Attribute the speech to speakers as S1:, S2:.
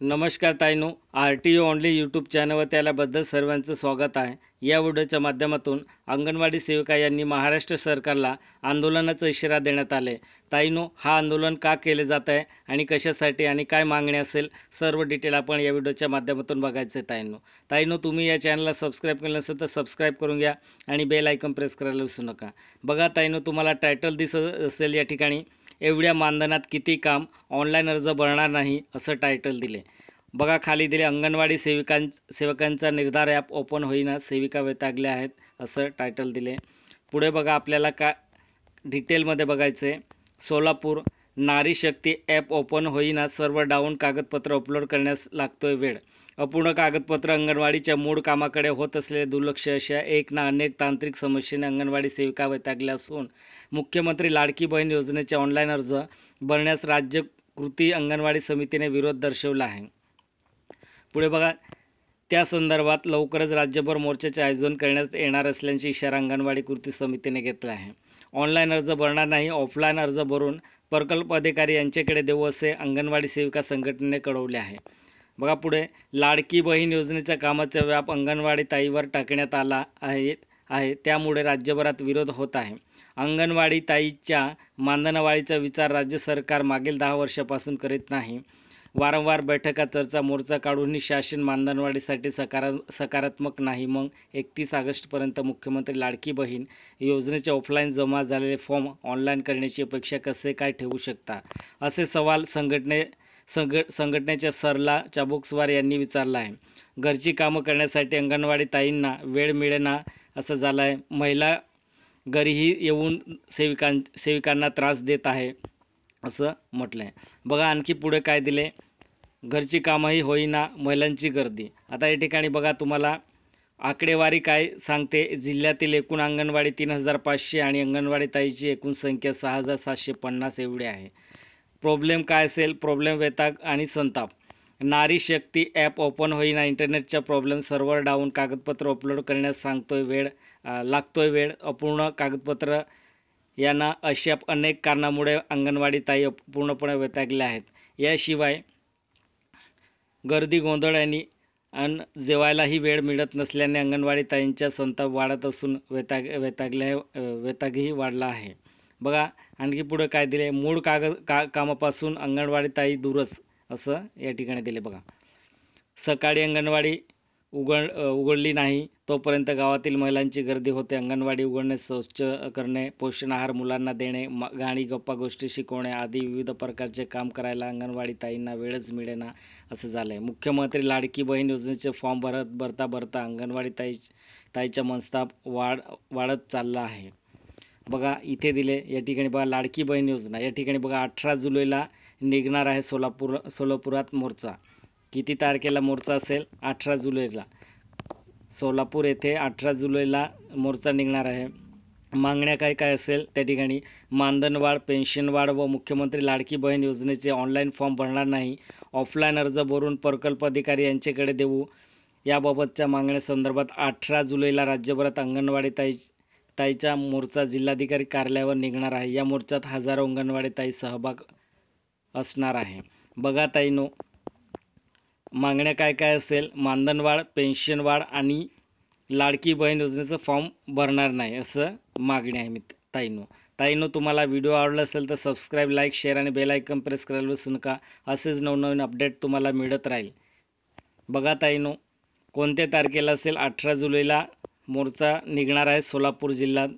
S1: नमस्कार ताईनो, RTO only YouTube चॅनलवर त्याबद्दल सर्वांचं स्वागत आहे। या व्हिडिओच्या माध्यमातून अंगणवाडी सेविका यांनी महाराष्ट्र सरकारला आंदोलनाचा इशारा देण्यात आले। ताईनो, हा आंदोलन का केले जात आहे आणि कशासाठी आणि काय मागणी असेल सर्व डिटेल आपण या व्हिडिओच्या माध्यमातून बघायचे। ताईनो, तुम्ही या चॅनलला सबस्क्राइब केलं नसेल तर सबस्क्राइब करून घ्या आणि बेल आयकॉन प्रेस करायला विसरू नका। बघा ताईनो, तुम्हाला टायटल दिसत असेल या ठिकाणी, एवढ्या मानधनात किती काम, ऑनलाईन अर्ज भरणार नाही असं टायटल दिले। बघा खाली दिले, अंगणवाडी सेवकांचा निर्धार ॲप ओपन होईना, सेविका वैतागल्या आहेत असं टायटल दिले। पुढे बघा आपल्याला का डिटेलमध्ये बघायचे। सोलापूर, नारी शक्ती ॲप ओपन होईना, सर्व डाऊन, कागदपत्र अपलोड करण्यास लागतोय वेळ, अपूर्ण कागदपत्र, अंगणवाडीच्या मूळ कामाकडे होत असलेले दुर्लक्ष अशा एक ना अनेक तांत्रिक समस्येने अंगणवाडी सेविका वैतागल्या असून मुख्यमंत्री लाडकी बहीण योजनेचे ऑनलाईन अर्ज भरण्यास राज्य कृती अंगणवाडी समितीने विरोध दर्शवला आहे। पुढे बघा, त्या संदर्भात लवकरच राज्यभर मोर्चाचे आयोजन करण्यात येणार असल्याची इशारा अंगणवाडी कृती समितीने घेतला आहे। ऑनलाईन अर्ज भरणार नाही, ऑफलाईन अर्ज भरून प्रकल्प अधिकारी यांच्याकडे देऊ असे अंगणवाडी सेविका संघटनेने कळवले आहे। बघा पुढे, लाडकी बहीण योजनेच्या कामाचा व्याप अंगणवाडी ताईवर टाकण्यात आला आहे, त्यामुळे राज्यभरात विरोध होत आहे। अंगणवाडी ताईच्या मानधनवाढीचा विचार राज्य सरकार मागील 10 वर्षापासून करीत नाही। वारंवार बैठका, चर्चा, मोर्चा काढूनही शासन मानधनवाढीसाठी सकारात्मक नाही। मग 31 ऑगस्टपर्यंत मुख्यमंत्री लाडकी बहीण योजनेचे ऑफलाईन जमा झालेले फॉर्म ऑनलाईन करण्याची अपेक्षा कसे काय ठेवू शकता, असे सवाल संघटनेच्या सरला चाबुकस्वार यांनी विचारला आहे। घरची कामं करण्यासाठी अंगणवाडी ताईंना वेळ मिळेना असं झालं आहे। महिला घरीही येऊन सेविकांना त्रास देत आहे असं म्हटलं आहे। बघा आणखी पुढे काय दिले, घरची कामंही होईना, महिलांची गर्दी। आता या ठिकाणी बघा तुम्हाला आकडेवारी काय सांगते। जिल्ह्यातील एकूण अंगणवाडी 3500 आणि अंगणवाडी ताईची एकूण संख्या 6750 एवढी आहे। प्रॉब्लेम काय असेल, प्रॉब्लेम, वैताग आणि संताप। नारी शक्ती ॲप ओपन होईना, इंटरनेटचा प्रॉब्लेम, सर्व्हर डाऊन, कागदपत्र अपलोड करण्यास लागतोय वेळ, अपूर्ण कागदपत्र यांना अशा अनेक कारणामुळे अंगणवाडी ताई पूर्णपणे वैतागल्या आहेत। याशिवाय गर्दी, गोंधळ आणि जेवायलाही वेळ मिळत नसल्याने अंगणवाडी ताईंचा संताप वाढत असून वैतागही वाढला आहे। बघा आणखी पुढे काय दिले, मूळ कामापासून अंगणवाडी ताई दूरच असं या ठिकाणी दिले। बघा, सकाळी अंगणवाडी उघडली नाही तोपर्यंत गावातील महिलांची गर्दी होते। अंगणवाडी उघडणे, शौच करणे, पोषण आहार मुलांना देणे, गाणी, गप्पा गोष्टी शिकवणे आदी विविध प्रकारचे काम करायला अंगणवाडी ताईंना वेळच मिळेना असं झालं आहे। मुख्यमंत्री लाडकी बहीण योजनेचे फॉर्म भरता अंगणवाडी ताईचा मनस्ताप वाढत चालला आहे। बघा इथे दिले या ठिकाणी, बघा लाडकी बहीण योजना या ठिकाणी बघा 18 जुलैला निघणार आहे सोलापुरात मोर्चा। किती तारखेला मोर्चा असेल? 18 जुलैला सोलापूर येथे 18 जुलैला मोर्चा निघणार आहे। मागण्या काय काय असेल त्या ठिकाणी, मानधन वाढ, पेन्शन वाढ व मुख्यमंत्री लाडकी बहीण योजनेचे ऑनलाईन फॉर्म भरणार नाही, ऑफलाईन अर्ज भरून प्रकल्प अधिकारी यांच्याकडे देऊ, याबाबतच्या मागण्या संदर्भात 18 जुलैला राज्यभरात अंगणवाडी ताईचा मोर्चा जिल्हाधिकारी कार्यालयावर निघणार आहे। या मोर्चात हजारो अंगणवाडी ताई सहभाग असणार आहे। बघा ताईनो, मागण्या काय काय असेल, मानधन वाढ, पेन्शन वाढ आणि लाडकी बहीण योजनेचं फॉर्म भरणार नाही असं मागणी आहे ताईनो, तुम्हाला व्हिडिओ आवडला असेल तर सबस्क्राईब, लाईक, शेअर आणि बेल आयकॉन प्रेस करायला विसरू नका। असेच नवनवीन अपडेट तुम्हाला मिळत राहील। बघा ताईनो, कोणत्या तारखेला असेल? 18 जुलैला मोर्चा निघणार आहे सोलापूर जिल्ह्यात।